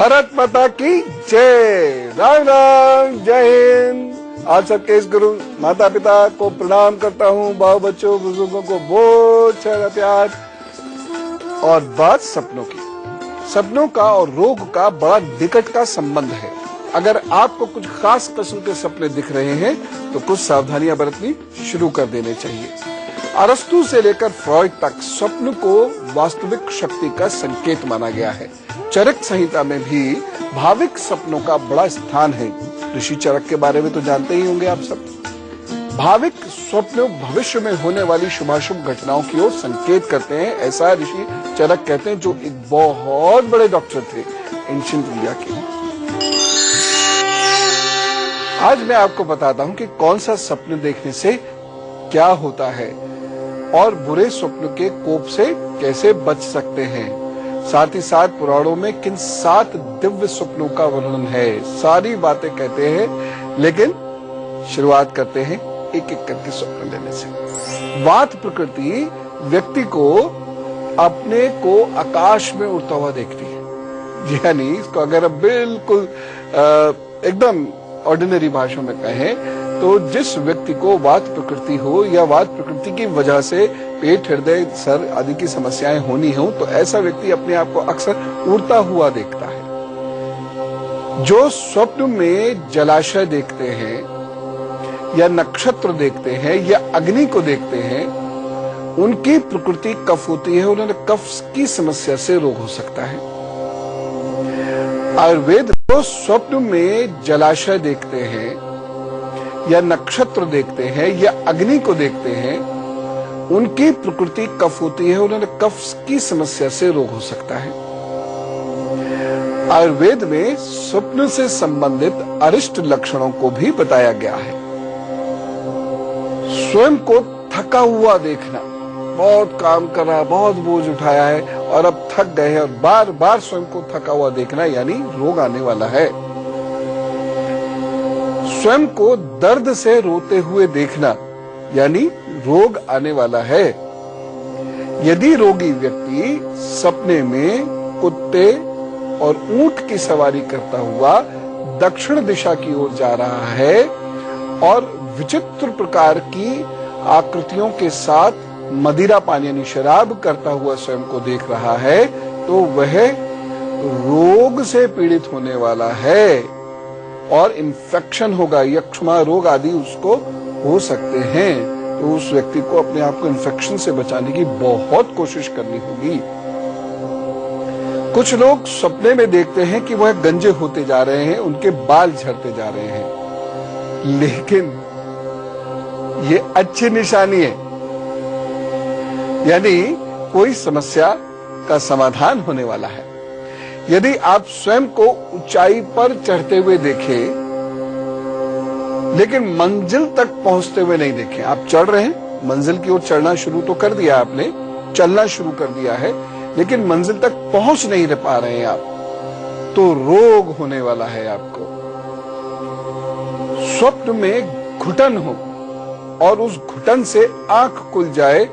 भारत माता की जय। राम राम, जय हिंद। आप सबके इस गुरु माता पिता को प्रणाम करता हूँ। बाल बच्चों बुजुर्गों को बहुत सारा प्यार। और बात सपनों की। सपनों का और रोग का बड़ा निकट का संबंध है। अगर आपको कुछ खास किस्म के सपने दिख रहे हैं तो कुछ सावधानियां बरतनी शुरू कर देने चाहिए। अरस्तु से लेकर फ्रॉइड तक स्वप्न को वास्तविक शक्ति का संकेत माना गया है। चरक संहिता में भी भाविक सपनों का बड़ा स्थान है। ऋषि चरक के बारे में तो जानते ही होंगे आप सब। भाविक स्वप्न भविष्य में होने वाली शुभाशुभ घटनाओं की ओर संकेत करते हैं, ऐसा ऋषि चरक कहते हैं, जो एक बहुत बड़े डॉक्टर थे एंशिएंट इंडिया के। आज मैं आपको बताता हूं कि कौन सा स्वप्न देखने से क्या होता है और बुरे स्वप्न के कोप से कैसे बच सकते हैं। साथ ही साथ पुराणों में किन 7 दिव्य स्वप्नों का वर्णन है। सारी बातें कहते हैं, लेकिन शुरुआत करते हैं एक एक करके स्वप्न लेने से। वात प्रकृति व्यक्ति को अपने को आकाश में उड़ता हुआ देखती है। यानी इसको अगर अब बिल्कुल एकदम ऑर्डिनरी भाषा में कहें तो जिस व्यक्ति को वात प्रकृति हो या वात प्रकृति की वजह से पेट, हृदय, सर आदि की समस्याएं होनी हो, तो ऐसा व्यक्ति अपने आप को अक्सर उड़ता हुआ देखता है। जो स्वप्न में जलाशय देखते हैं या नक्षत्र देखते हैं या अग्नि को देखते हैं, उनकी प्रकृति कफ होती है। उन्हें कफ की समस्या से रोग हो सकता है। आयुर्वेद जो स्वप्न में जलाशय देखते हैं या नक्षत्र देखते हैं या अग्नि को देखते हैं, उनकी प्रकृति कफ होती है। उन्हें कफ की समस्या से रोग हो सकता है। आयुर्वेद में स्वप्न से संबंधित अरिष्ट लक्षणों को भी बताया गया है। स्वयं को थका हुआ देखना, बहुत काम कर रहा है, बहुत बोझ उठाया है और अब थक गए हैं, और बार बार स्वयं को थका हुआ देखना, यानी रोग आने वाला है। स्वयं को दर्द से रोते हुए देखना, यानी रोग आने वाला है। यदि रोगी व्यक्ति सपने में कुत्ते और ऊंट की सवारी करता हुआ दक्षिण दिशा की ओर जा रहा है और विचित्र प्रकार की आकृतियों के साथ मदिरा पान यानी शराब करता हुआ स्वयं को देख रहा है, तो वह रोग से पीड़ित होने वाला है और इन्फेक्शन होगा, यक्ष्मा रोग आदि उसको हो सकते हैं। तो उस व्यक्ति को अपने आप को इन्फेक्शन से बचाने की बहुत कोशिश करनी होगी। कुछ लोग सपने में देखते हैं कि वह गंजे होते जा रहे हैं, उनके बाल झड़ते जा रहे हैं, लेकिन ये अच्छी निशानी है, यानी कोई समस्या का समाधान होने वाला है। यदि आप स्वयं को ऊंचाई पर चढ़ते हुए देखें लेकिन मंजिल तक पहुंचते हुए नहीं देखें, आप चढ़ रहे हैं, मंजिल की ओर चढ़ना शुरू तो कर दिया आपने, चलना शुरू कर दिया है, लेकिन मंजिल तक पहुंच नहीं पा रहे हैं आप, तो रोग होने वाला है आपको। स्वप्न में घुटन हो और उस घुटन से आंख खुल जाए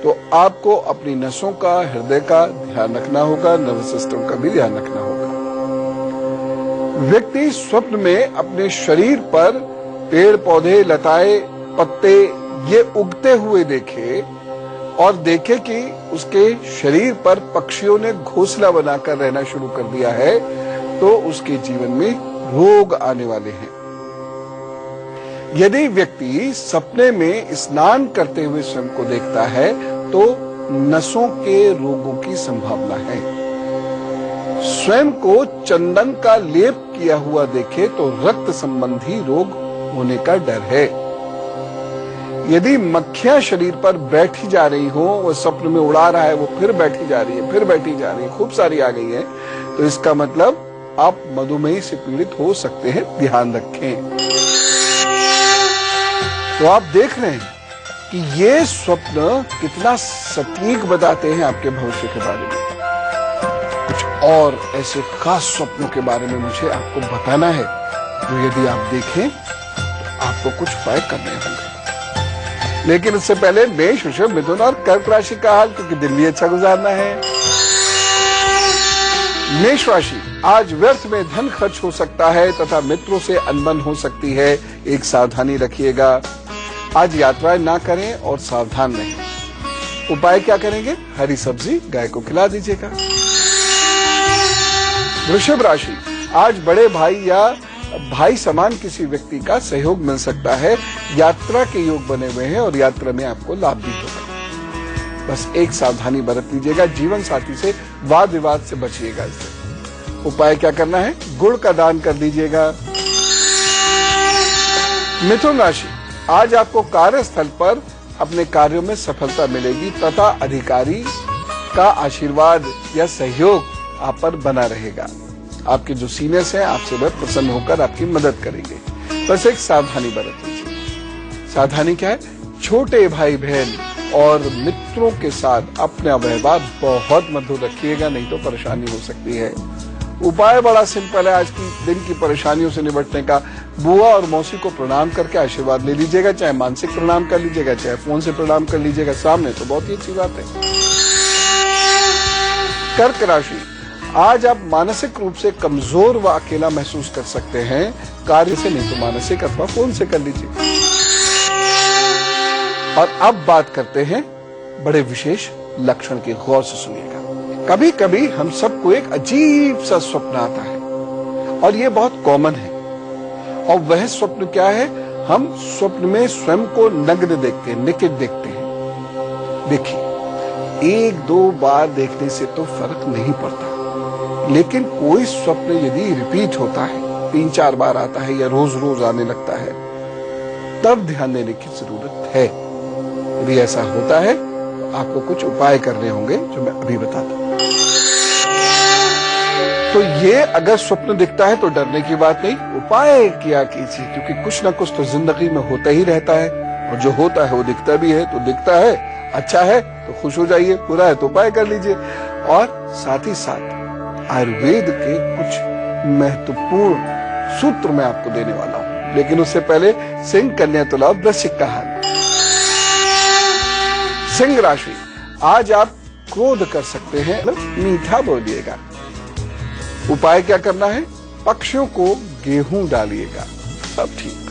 तो आपको अपनी नसों का, हृदय का ध्यान रखना होगा, नर्वस सिस्टम का भी ध्यान रखना होगा। व्यक्ति स्वप्न में अपने शरीर पर पेड़ पौधे, लताएं, पत्ते ये उगते हुए देखे और देखे कि उसके शरीर पर पक्षियों ने घोंसला बनाकर रहना शुरू कर दिया है, तो उसके जीवन में रोग आने वाले हैं। यदि व्यक्ति सपने में स्नान करते हुए स्वयं को देखता है तो नसों के रोगों की संभावना है। स्वयं को चंदन का लेप किया हुआ देखे तो रक्त संबंधी रोग होने का डर है। यदि मक्खियां शरीर पर बैठी जा रही हो, वो स्वप्न में उड़ा रहा है, वो फिर बैठी जा रही है, फिर बैठी जा रही है, खूब सारी आ गई है, तो इसका मतलब आप मधुमेह से पीड़ित हो सकते हैं, ध्यान रखें। तो आप देख रहे हैं कि ये स्वप्न कितना सटीक बताते हैं आपके भविष्य के बारे में। कुछ और ऐसे खास स्वप्नों के बारे में मुझे आपको बताना है, जो यदि आप देखें तो आपको कुछ उपाय करने होंगे। लेकिन उससे पहले मेष, वृषभ, मिथुन और कर्क राशि का हाल, क्योंकि दिन भी अच्छा गुजारना है। मेष राशि, आज व्यर्थ में धन खर्च हो सकता है तथा मित्रों से अनबन हो सकती है, एक सावधानी रखिएगा। आज यात्राएं ना करें और सावधान रहें। उपाय क्या करेंगे? हरी सब्जी गाय को खिला दीजिएगा। वृषभ राशि, आज बड़े भाई या भाई समान किसी व्यक्ति का सहयोग मिल सकता है। यात्रा के योग बने हुए हैं और यात्रा में आपको लाभ भी होगा। बस एक सावधानी बरत लीजिएगा, जीवन साथी से वाद विवाद से बचिएगा। इससे उपाय क्या करना है? गुड़ का दान कर दीजिएगा। मिथुन राशि, आज आपको कार्यस्थल पर अपने कार्यों में सफलता मिलेगी तथा अधिकारी का आशीर्वाद या सहयोग आप पर बना रहेगा। आपके जो सीनियर्स हैं आपसे वह प्रसन्न होकर आपकी मदद करेंगे। बस एक सावधानी बरत लीजिए। सावधानी क्या है? छोटे भाई बहन और मित्रों के साथ अपना व्यवहार बहुत मधुर रखिएगा, नहीं तो परेशानी हो सकती है। उपाय बड़ा सिंपल है। आज की दिन की परेशानियों से निपटने का बुआ और मौसी को प्रणाम करके आशीर्वाद ले लीजिएगा। चाहे मानसिक प्रणाम कर लीजिएगा, चाहे फोन से प्रणाम कर लीजिएगा सामने, तो बहुत ही अच्छी बात है। कर्क राशि, आज आप मानसिक रूप से कमजोर व अकेला महसूस कर सकते हैं। कार्य से नहीं तो मानसिक अथवा फोन से कर लीजिए। और अब बात करते हैं बड़े विशेष लक्षण की, गौर से सुनिएगा। कभी कभी हम सबको एक अजीब सा स्वप्न आता है और ये बहुत कॉमन है। और वह स्वप्न क्या है? हम स्वप्न में स्वयं को नग्न देखते हैं, निकिड देखते हैं। देखिए, एक दो बार देखने से तो फर्क नहीं पड़ता, लेकिन कोई स्वप्न यदि रिपीट होता है, 3-4 बार आता है या रोज रोज आने लगता है, तब ध्यान देने की जरूरत है। यदि ऐसा होता है तो आपको कुछ उपाय करने होंगे जो मैं अभी बताता हूं। तो ये अगर स्वप्न दिखता है तो डरने की बात नहीं, उपाय किया कीजिए, क्योंकि कुछ ना कुछ तो जिंदगी में होता ही रहता है। और जो होता है वो दिखता भी है, तो दिखता है अच्छा है तो खुश हो जाइए, बुरा है तो उपाय कर लीजिए। और साथ ही साथ आयुर्वेद के कुछ महत्वपूर्ण सूत्र मैं आपको देने वाला हूं, लेकिन उससे पहले सिंह, कन्या, तुला, वृश्चिक का हाल। सिंह राशि, आज आप क्रोध कर सकते हैं, मीठा बोलिएगा। उपाय क्या करना है? पक्षियों को गेहूं डालिएगा, सब ठीक।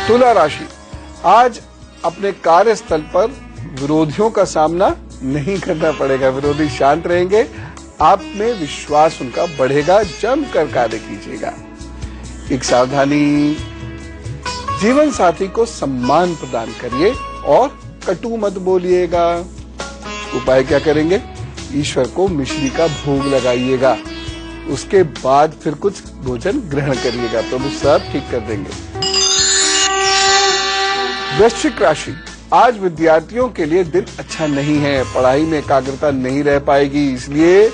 तुला राशि, आज अपने कार्यस्थल पर विरोधियों का सामना नहीं करना पड़ेगा। विरोधी शांत रहेंगे, आप में विश्वास उनका बढ़ेगा। जमकर कार्य कीजिएगा। एक सावधानी, जीवन साथी को सम्मान प्रदान करिए और कटु मत बोलिएगा। उपाय क्या करेंगे? ईश्वर को मिश्री का भोग लगाइएगा, उसके बाद फिर कुछ भोजन ग्रहण करिएगा, प्रभु सब ठीक कर देंगे। वृश्चिक राशि, आज विद्यार्थियों के लिए दिन अच्छा नहीं है। पढ़ाई में एकाग्रता नहीं रह पाएगी, इसलिए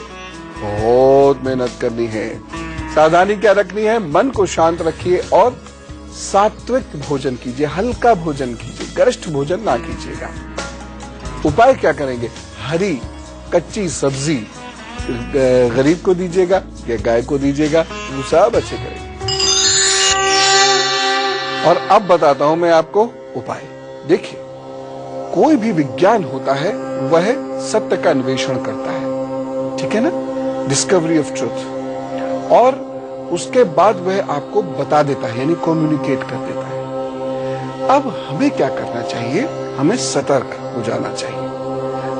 बहुत मेहनत करनी है। सावधानी क्या रखनी है? मन को शांत रखिए और सात्विक भोजन कीजिए, हल्का भोजन कीजिए, गरिष्ठ भोजन ना कीजिएगा। उपाय क्या करेंगे? हरी कच्ची सब्जी गरीब को दीजिएगा या गाय को दीजिएगा, वो सब अच्छे करेंगे। और अब बताता हूं मैं आपको उपाय। देखिए, कोई भी विज्ञान होता है वह सत्य का अन्वेषण करता है, ठीक है ना, डिस्कवरी ऑफ ट्रुथ, और उसके बाद वह आपको बता देता है, यानी कम्युनिकेट कर देता है। अब हमें क्या करना चाहिए? हमें सतर्क हो जाना चाहिए।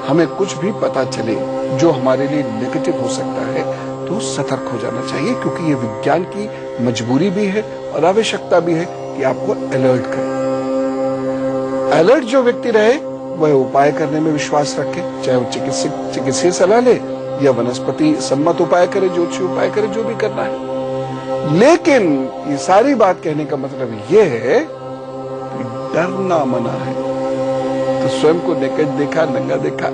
हमें कुछ भी पता चले जो हमारे लिए नेगेटिव हो सकता है तो सतर्क हो जाना चाहिए, क्योंकि ये विज्ञान की मजबूरी भी है और आवश्यकता भी है कि आपको अलर्ट करें। अलर्ट जो व्यक्ति रहे वह उपाय करने में विश्वास रखे, चाहे वो चिकित्सीय सलाह ले या वनस्पति सम्मत उपाय करे, ज्योतिषी उपाय करे, जो भी करना है। लेकिन ये सारी बात कहने का मतलब ये है कि डरना मना है। तो स्वयं को नेकेड देखा, नंगा देखा,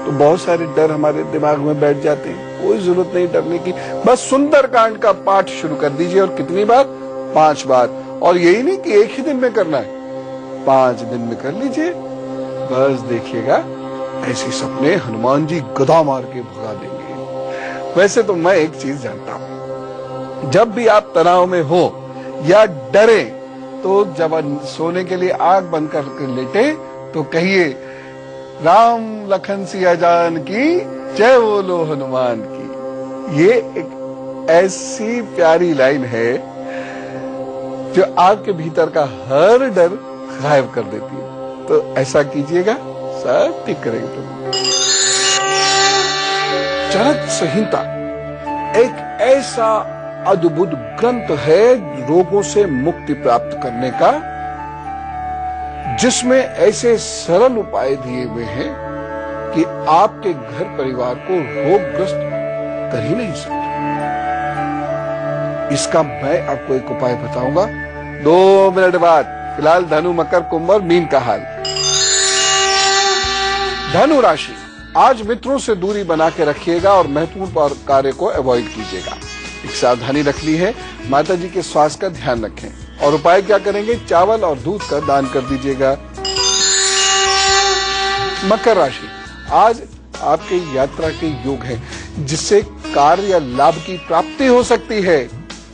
तो बहुत सारे डर हमारे दिमाग में बैठ जाते हैं। कोई जरूरत नहीं डरने की, बस सुंदरकांड का पाठ शुरू कर दीजिए। और कितनी बार? 5 बार। और यही नहीं कि एक ही दिन में करना है, 5 दिन में कर लीजिए। बस देखिएगा ऐसी सपने हनुमान जी गदा मार के भगा देंगे। वैसे तो मैं एक चीज जानता हूं, जब भी आप तनाव में हो या डरे तो जब सोने के लिए आंख बंद करके लेटे तो कहिए, राम लखन सिया जान की जय, बोलो हनुमान की। ये एक ऐसी प्यारी लाइन है जो आपके भीतर का हर डर गायब कर देती है। तो ऐसा कीजिएगा, सब ठीक करेंगे प्रभु। चरक संहिता एक ऐसा अद्भुत ग्रंथ है रोगों से मुक्ति प्राप्त करने का, जिसमें ऐसे सरल उपाय दिए हुए हैं कि आपके घर परिवार को रोगग्रस्त कर ही नहीं सकते। इसका मैं आपको एक उपाय बताऊंगा 2 मिनट बाद। फिलहाल धनु, मकर, कुंभ और मीन का हाल। धनु राशि, आज मित्रों से दूरी बना के रखिएगा और महत्वपूर्ण कार्य को अवॉइड कीजिएगा। एक सावधानी रखनी है, माता जी के स्वास्थ्य का ध्यान रखें। और उपाय क्या करेंगे? चावल और दूध का दान कर दीजिएगा। मकर राशि, आज आपके यात्रा के योग है, जिससे कार्य या लाभ की प्राप्ति हो सकती है।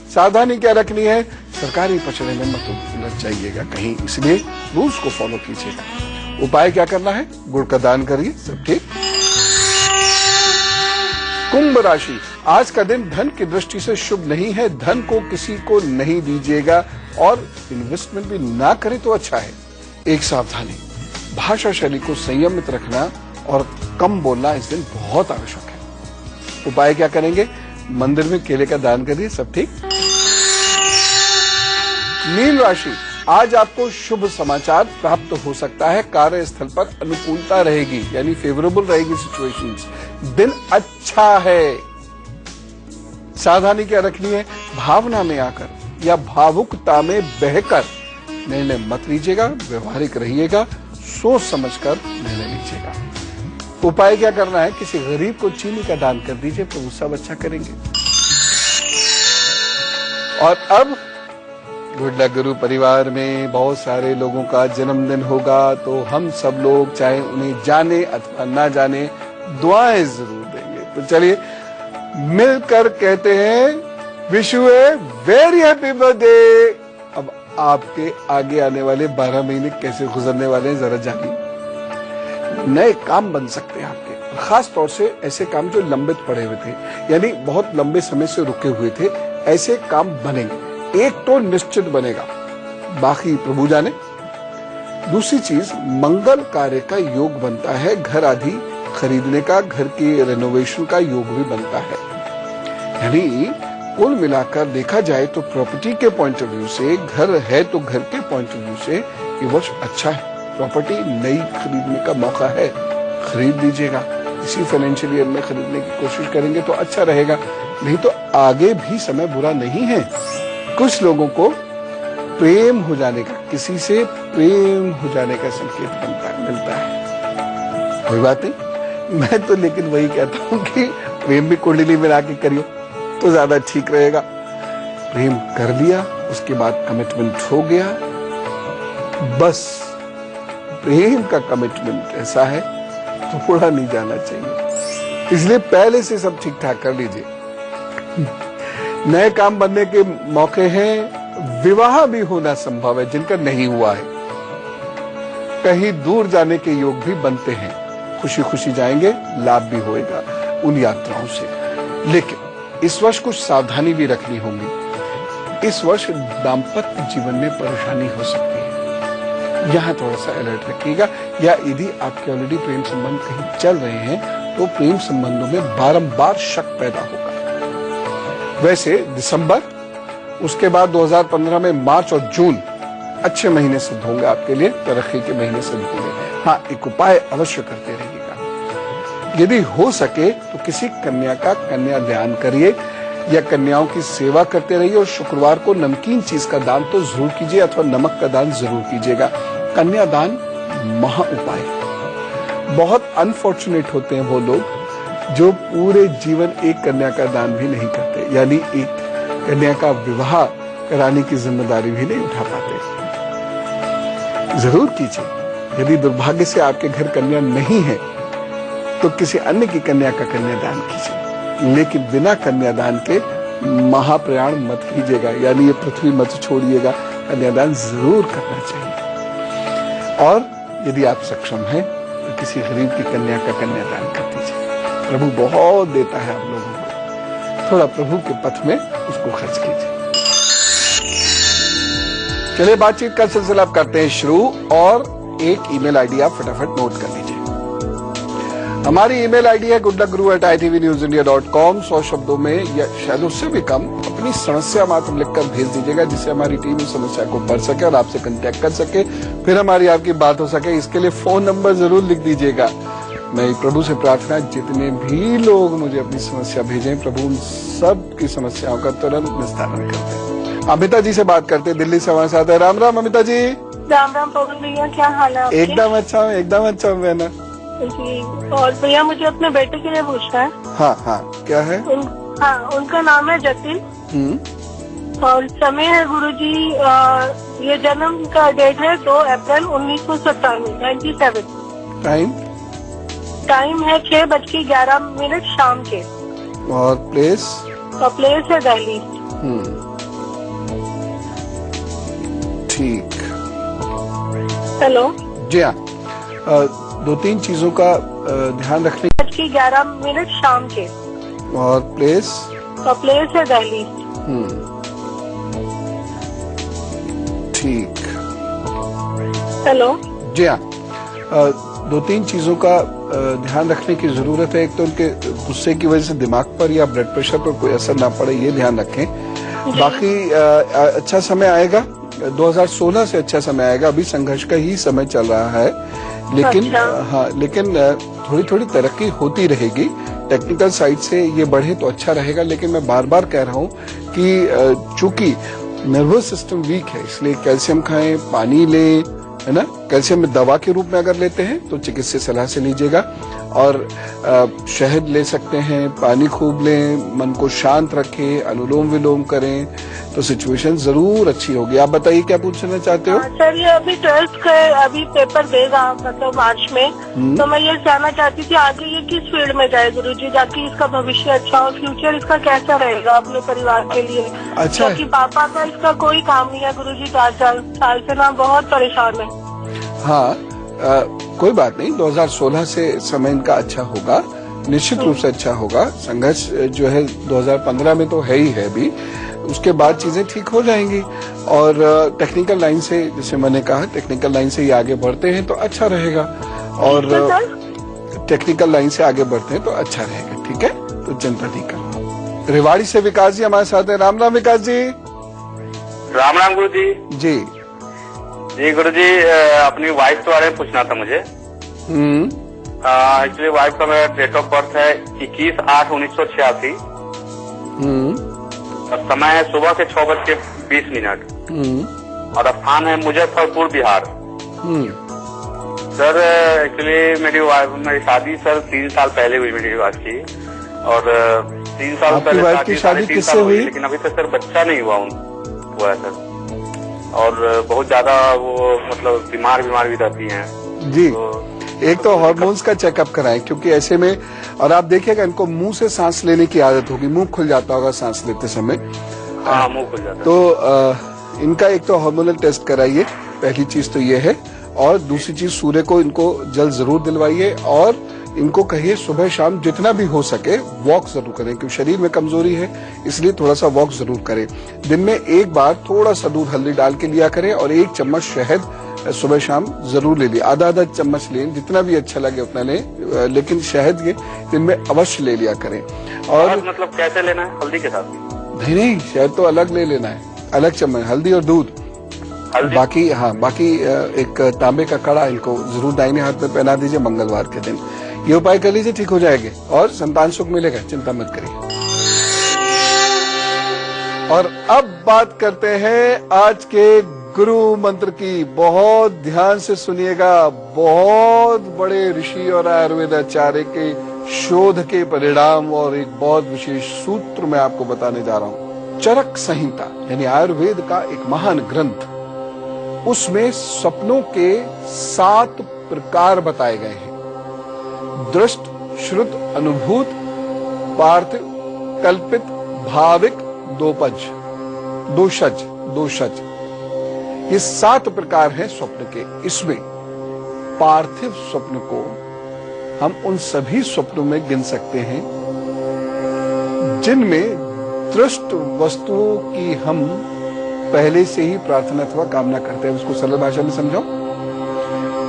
सावधानी क्या रखनी है? सरकारी पचड़े में मत उलझ जाइएगा कहीं, इसलिए रूल्स को फॉलो कीजिएगा। उपाय क्या करना है? गुड़ का दान करिए, सब ठीक। कुंभ राशि, आज का दिन धन की दृष्टि से शुभ नहीं है। धन को किसी को नहीं दीजिएगा और इन्वेस्टमेंट भी ना करें तो अच्छा है। एक सावधानी, भाषा शैली को संयमित रखना और कम बोलना इस दिन बहुत आवश्यक है। उपाय क्या करेंगे? मंदिर में केले का दान करिए, सब ठीक। मीन राशि, आज आपको शुभ समाचार प्राप्त हो सकता है। कार्यस्थल पर अनुकूलता रहेगी, यानी फेवरेबल रहेगी सिचुएशंस। दिन अच्छा है। सावधानी क्या रखनी है? भावना में आकर या भावुकता में बहकर निर्णय मत लीजिएगा। व्यवहारिक रहिएगा, सोच समझकर निर्णय लीजिएगा। उपाय क्या करना है? किसी गरीब को चीनी का दान कर दीजिए, प्रभु सब अच्छा करेंगे। और अब गुड लक गुरु परिवार में बहुत सारे लोगों का जन्मदिन होगा, तो हम सब लोग चाहे उन्हें जाने अथवा ना जाने दुआएं जरूर देंगे। तो चलिए मिलकर कहते हैं wish U a very happy birthday. अब आपके आगे आने वाले 12 महीने कैसे गुजरने वाले हैं जरा जानिए। नए काम बन सकते हैं आपके, खास तौर से ऐसे काम जो लंबित पड़े हुए थे, यानी बहुत लंबे समय से रुके हुए थे, ऐसे काम बनेंगे। एक तो निश्चित बनेगा, बाकी प्रभु जाने। दूसरी चीज, मंगल कार्य का योग बनता है। घर आदि खरीदने का, घर के रेनोवेशन का योग भी बनता है। यानी कुल मिलाकर देखा जाए तो प्रॉपर्टी के पॉइंट ऑफ व्यू से, घर है तो घर के पॉइंट ऑफ व्यू से ये वर्ष अच्छा है। प्रॉपर्टी नई खरीदने का मौका है, खरीद लीजिएगा। इसी फाइनेंशियल ईयर में खरीदने की कोशिश करेंगे तो अच्छा रहेगा, नहीं तो आगे भी समय बुरा नहीं है। कुछ लोगों को प्रेम हो जाने का, किसी से प्रेम हो जाने का संकेत मिलता है। कोई बात नहीं, मैं तो लेकिन वही कहता हूं कि प्रेम भी कुंडली में लाके करियो तो ज्यादा ठीक रहेगा। प्रेम कर लिया, उसके बाद कमिटमेंट हो गया, बस प्रेम का कमिटमेंट ऐसा है थोड़ा नहीं जाना चाहिए, इसलिए पहले से सब ठीक ठाक कर लीजिए। नए काम बनने के मौके हैं, विवाह भी होना संभव है जिनका नहीं हुआ है। कहीं दूर जाने के योग भी बनते हैं, खुशी खुशी जाएंगे, लाभ भी होएगा उन यात्राओं से। लेकिन इस वर्ष कुछ सावधानी भी रखनी होगी। इस वर्ष दाम्पत्य जीवन में परेशानी हो सकती है, यहां थोड़ा सा अलर्ट रखिएगा। या यदि आपके ऑलरेडी प्रेम संबंध कहीं चल रहे हैं तो प्रेम संबंधों में बारंबार शक पैदा होगा। वैसे दिसंबर, उसके बाद 2015 में मार्च और जून अच्छे महीने सिद्ध होंगे आपके लिए, तरक्की के महीने सिद्ध होंगे। हाँ, एक उपाय अवश्य करते रहिएगा। यदि हो सके तो किसी कन्या का कन्यादान करिए या कन्याओं की सेवा करते रहिए। और शुक्रवार को नमकीन चीज का दान तो जरूर कीजिए अथवा नमक का दान जरूर कीजिएगा। कन्यादान महा उपाय। बहुत अनफॉर्चुनेट होते हैं वो लोग जो पूरे जीवन एक कन्या का दान भी नहीं करते, यानी एक कन्या का विवाह कराने की जिम्मेदारी भी नहीं उठा पाते। जरूर कीजिए। यदि दुर्भाग्य से आपके घर कन्या नहीं है तो किसी अन्य की कन्या का कन्यादान कीजिए, लेकिन बिना कन्यादान के महाप्रयाण मत कीजिएगा, यानी ये पृथ्वी मत छोड़िएगा। कन्यादान जरूर करना चाहिए। और यदि आप सक्षम हैं तो किसी गरीब की कन्या का कन्यादान कर दीजिए। प्रभु बहुत देता है आप लोगों को। थोड़ा प्रभु के पथ में उसको खर्च कीजिए। चलिए बातचीत का सिलसिला आप करते हैं शुरू, और एक ईमेल आईडी आप फटाफट नोट कर लीजिए। हमारी ईमेल आईडी है goodluckguru@itvnewsindia.com। 100 शब्दों में या शायद उससे भी कम अपनी समस्या मात्र लिखकर भेज दीजिएगा, जिससे हमारी टीम उस समस्या को पढ़ सके और आपसे कांटेक्ट कर सके, फिर हमारी आपकी बात हो सके। इसके लिए फोन नंबर जरूर लिख दीजिएगा। मैं प्रभु से प्रार्थना, जितने भी लोग मुझे अपनी समस्या भेजें, प्रभु उन सब की समस्याओं का तुरंत निस्तारण करते हैं। अमिता जी से बात करते हैं, दिल्ली से हमारे साथ है। राम राम अमिता जी। राम राम पवन भैया, क्या हाल है आपके? एकदम अच्छा हूँ, एकदम अच्छा हूँ बहना जी। और भैया मुझे अपने बेटे के लिए पूछना है। हाँ हाँ, क्या है? उनका नाम है जतिन, और समय है गुरुजी, ये जन्म का डेट है 2 अप्रैल 1997। टाइम है 6:11 शाम के। और प्लेस है दिल्ली। ठीक। हेलो जी हाँ, 2-3 चीजों का ध्यान रखने। 11 शाम के। और प्लेस है दिल्ली। ठीक। हेलो जी हाँ, 2-3 चीजों का ध्यान रखने की जरूरत है। एक तो उनके गुस्से की वजह से दिमाग पर या ब्लड प्रेशर पर कोई असर ना पड़े, ये ध्यान रखें। बाकी अच्छा समय आएगा, 2016 से अच्छा समय आएगा। अभी संघर्ष का ही समय चल रहा है, लेकिन हाँ, लेकिन थोड़ी थोड़ी तरक्की होती रहेगी। टेक्निकल साइड से ये बढ़े तो अच्छा रहेगा, लेकिन मैं बार बार कह रहा हूँ कि चूंकि नर्वस सिस्टम वीक है, इसलिए कैल्शियम खाएं, पानी लें, है ना। कैल्शियम में दवा के रूप में अगर लेते हैं तो चिकित्सक सलाह से लीजिएगा। और शहद ले सकते हैं, पानी खूब लें, मन को शांत रखें, अनुलोम विलोम करें, तो सिचुएशन जरूर अच्छी होगी। आप बताइए क्या पूछना चाहते हो? सर, ये अभी 12th का अभी पेपर देगा, मतलब मार्च में। तो मैं ये जानना चाहती थी आगे ये किस फील्ड में जाए गुरुजी, ताकि इसका भविष्य अच्छा हो, फ्यूचर इसका कैसा रहेगा अपने परिवार के लिए। अच्छा, क्योंकि पापा का इसका कोई काम नहीं है गुरुजी, 4 साल से ना बहुत परेशान है। हाँ, कोई बात नहीं, 2016 से समय इनका अच्छा होगा, निश्चित रूप से अच्छा होगा। संघर्ष जो है 2015 में तो है ही है भी, उसके बाद चीजें ठीक हो जाएंगी। और टेक्निकल लाइन से, जैसे मैंने कहा, टेक्निकल लाइन से ये आगे बढ़ते हैं तो अच्छा रहेगा। और टेक्निकल लाइन से आगे बढ़ते हैं तो अच्छा रहेगा। ठीक है, तो चिंता नहीं करो। रेवाड़ी से विकास जी हमारे साथ है। राम राम विकास जी। राम राम गुरु जी। जी जी गुरु जी, अपनी वाइफ के बारे में पूछना था मुझे। एक्चुअली वाइफ का मेरा डेट ऑफ बर्थ है 21/8/1986। और समय है सुबह के 6:20। और स्थान है मुजफ्फरपुर, बिहार। सर, एक्चुअली मेरी शादी सर 3 साल पहले हुई मेरी वाइफ की, और 3 साल पहले शादी किससे हुई? लेकिन अभी तक सर बच्चा नहीं हुआ है सर। और बहुत ज्यादा वो मतलब बीमार भी रहती हैं जी। तो एक तो हार्मोन्स का चेकअप कराएं, क्योंकि ऐसे में, और आप देखिएगा इनको मुंह से सांस लेने की आदत होगी, मुंह खुल जाता होगा सांस लेते समय। हाँ, मुंह खुल जाता है। तो इनका एक तो हार्मोनल टेस्ट कराइए, पहली चीज तो ये है। और दूसरी चीज, सूर्य को इनको जल जरूर दिलवाइए, और इनको कहिए सुबह शाम जितना भी हो सके वॉक जरूर करें, क्योंकि शरीर में कमजोरी है, इसलिए थोड़ा सा वॉक जरूर करें। दिन में एक बार थोड़ा सा दूध हल्दी डाल के लिया करें, और 1 चम्मच शहद सुबह शाम जरूर ले लिया। आधा चम्मच लें, जितना भी अच्छा लगे उतना लें, लेकिन शहद ये दिन में अवश्य ले लिया करें। और मतलब कैसे लेना है? हल्दी के साथ? नहीं, शहद तो अलग ले लेना है, अलग चम्मच, हल्दी और दूध। बाकी एक तांबे का कड़ा इनको जरूर दाहिने हाथ में पहना दीजिए मंगलवार के दिन। ये उपाय कर लीजिए, ठीक हो जाएंगे और संतान सुख मिलेगा, चिंता मत करिए। और अब बात करते हैं आज के गुरु मंत्र की। बहुत ध्यान से सुनिएगा, बहुत बड़े ऋषि और आयुर्वेद आचार्य के शोध के परिणाम और एक बहुत विशेष सूत्र मैं आपको बताने जा रहा हूं। चरक संहिता यानी आयुर्वेद का एक महान ग्रंथ, उसमें सपनों के 7 प्रकार बताए गए हैं। दृष्ट, श्रुत, अनुभूत, पार्थिव, कल्पित, भाविक, दोषज। ये 7 प्रकार हैं स्वप्न के। इसमें पार्थिव स्वप्न को हम उन सभी स्वप्नों में गिन सकते हैं जिनमें दृष्ट वस्तुओं की हम पहले से ही प्रार्थना अथवा कामना करते हैं। उसको सरल भाषा में समझाओ।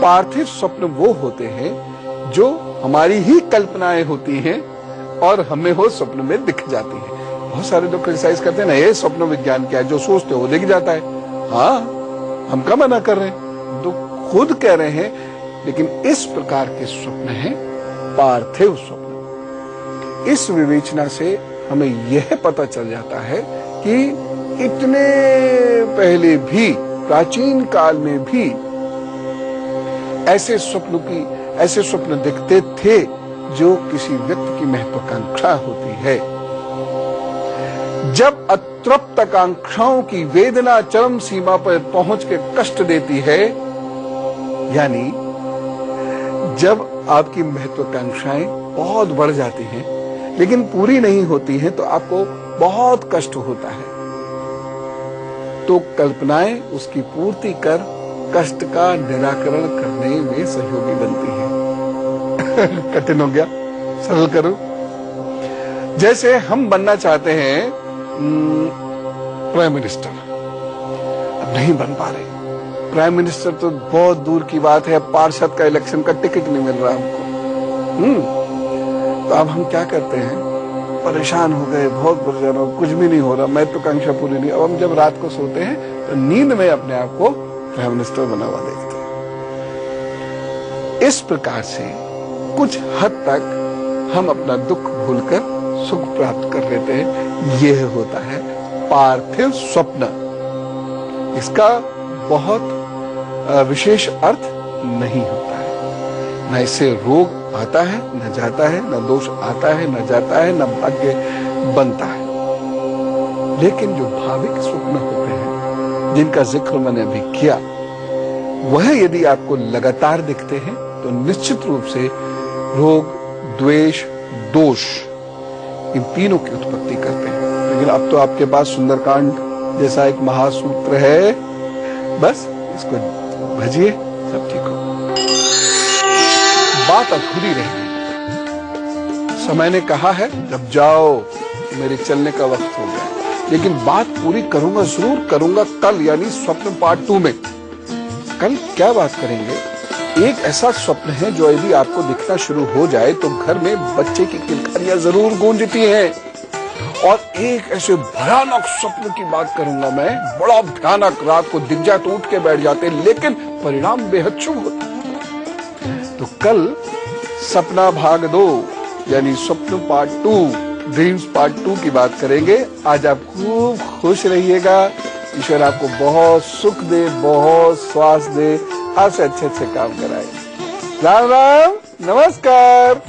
पार्थिव स्वप्न वो होते हैं जो हमारी ही कल्पनाएं होती हैं और हमें वो स्वप्न में दिख जाती है। बहुत सारे लोग क्रिटिसाइज करते हैं ना, ये स्वप्न विज्ञान क्या है, जो सोचते हो वो दिख जाता है। हाँ, हम क्या मना कर रहे हैं, तो खुद कह रहे हैं। लेकिन इस प्रकार के स्वप्न हैं पार्थिव स्वप्न। इस विवेचना से हमें यह पता चल जाता है कि इतने पहले भी, प्राचीन काल में भी ऐसे स्वप्न दिखते थे जो किसी व्यक्ति की महत्वाकांक्षा होती है। जब अतृप्त आकांक्षाओं की वेदना चरम सीमा पर पहुंच के कष्ट देती है, यानी जब आपकी महत्वाकांक्षाएं बहुत बढ़ जाती हैं लेकिन पूरी नहीं होती हैं, तो आपको बहुत कष्ट होता है। तो कल्पनाएं उसकी पूर्ति कर कष्ट का निराकरण करने में सहयोगी बनती हैं। कठिन हो गया, सरल करो। जैसे हम बनना चाहते हैं प्राइम मिनिस्टर, अब नहीं बन पा रहे। प्राइम मिनिस्टर तो बहुत दूर की बात है, पार्षद का इलेक्शन का टिकट नहीं मिल रहा हमको। तो अब हम क्या करते हैं, परेशान हो गए, बहुत परेशान हो, कुछ भी नहीं हो रहा, महत्वाकांक्षा पूरी नहीं। अब हम जब रात को सोते हैं तो नींद में अपने आप को प्राइम मिनिस्टर बना हुआ देखते हैं। इस प्रकार से कुछ हद तक हम अपना दुख भूलकर सुख प्राप्त कर लेते हैं। यह होता है पार्थिव स्वप्न। इसका बहुत विशेष अर्थ नहीं होता है। न इससे रोग आता है, न जाता है, न दोष आता है, न जाता है, न भाग्य बनता है। लेकिन जो भाविक स्वप्न होते हैं, जिनका जिक्र मैंने अभी किया, वह यदि आपको लगातार दिखते हैं तो निश्चित रूप से रोग, द्वेष, दोष, इन तीनों की उत्पत्ति करते हैं। लेकिन अब तो आपके पास सुंदरकांड जैसा एक महासूत्र है, बस इसको भजिए, सब ठीक हो। बात अधूरी रही। समय ने कहा है जब जाओ, मेरे चलने का वक्त हो गया, लेकिन बात पूरी करूंगा, जरूर करूंगा कल, यानी स्वप्न पार्ट 2 में। कल क्या बात करेंगे? एक ऐसा स्वप्न है जो यदि आपको दिखना शुरू हो जाए तो घर में बच्चे की किलकारियां जरूर गूंजती हैं। और एक ऐसे भयानक स्वप्न की बात करूंगा मैं, बड़ा भयानक, रात को दिख जाए तो उठ के बैठ जाते, लेकिन परिणाम बेहद शुभ होता। तो कल सपना भाग 2 यानी स्वप्न पार्ट 2, ड्रीम्स पार्ट 2 की बात करेंगे। आज आप खूब खुश रहिएगा। ईश्वर आपको बहुत सुख दे, बहुत स्वास्थ्य दे, आपसे अच्छे अच्छे काम कराए। राम राम, नमस्कार।